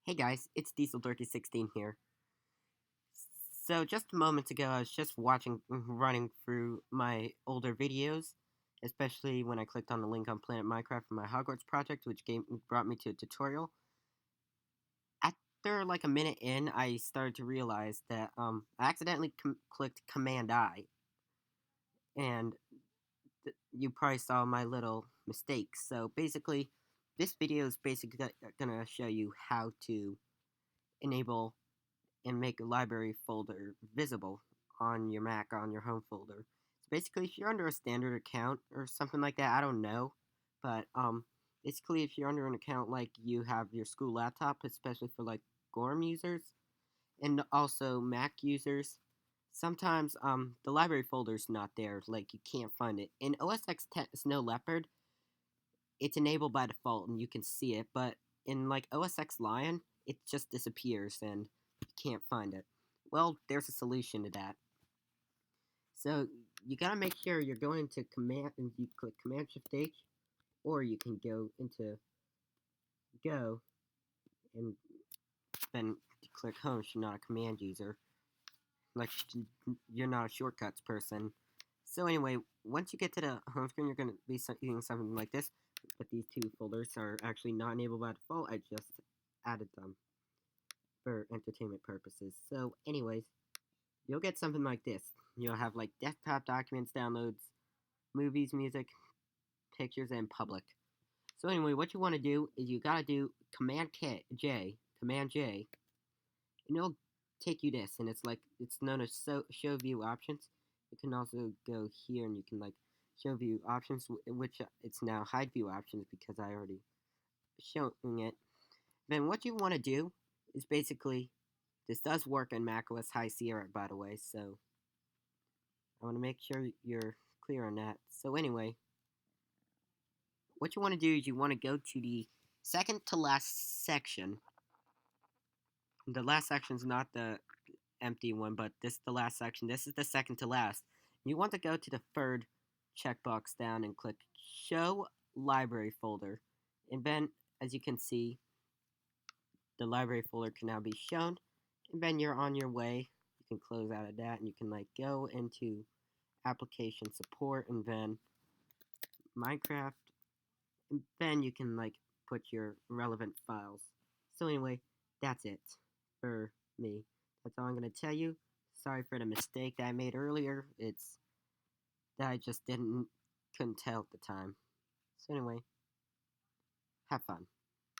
Hey guys, it's Diesel3016 here. So just a moment ago, I was just running through my older videos, especially when I clicked on the link on Planet Minecraft for my Hogwarts project, which brought me to a tutorial. After like a minute in, I started to realize that I accidentally clicked Command I, and you probably saw my little mistakes. So basically, this video is basically gonna show you how to enable and make a library folder visible on your Mac on your home folder. So basically, if you're under a standard account or something like that, I don't know, but basically, if you're under an account like you have your school laptop, especially for like Gorm users and also Mac users, sometimes the library folder's not there, like you can't find it. In OS X Snow Leopard, it's enabled by default and you can see it, but in like OS X Lion, it just disappears and you can't find it. Well, there's a solution to that. So you gotta make sure you're going to Command, and you click Command Shift H, or you can go into Go and then click Home if you're not a command user. Like you're not a shortcuts person. So anyway, once you get to the home screen, you're gonna be seeing something like this. But these two folders are actually not enabled by default. I just added them for entertainment purposes. So anyways, you'll get something like this. You'll have like desktop documents, downloads, movies, music, pictures, and public. So anyway, what you want to do is you gotta do Command J, and it'll take you this, and it's known as show view options. You can also go here and you can like show view options, which it's now hide view options because I already showing it. Then what you want to do is basically, this does work on macOS High Sierra, by the way, so I want to make sure you're clear on that. So anyway, what you want to do is you want to go to the second to last section. The last section is not the empty one, but this is the last section. This is the second to last. You want to go to the third checkbox down and click Show Library Folder. And then, as you can see, the library folder can now be shown. And then you're on your way. You can close out of that and you can like go into application support and then Minecraft. And then you can like put your relevant files. So anyway, that's it for me. That's all I'm going to tell you. Sorry for the mistake that I made earlier. It's that I just couldn't tell at the time. So anyway, have fun.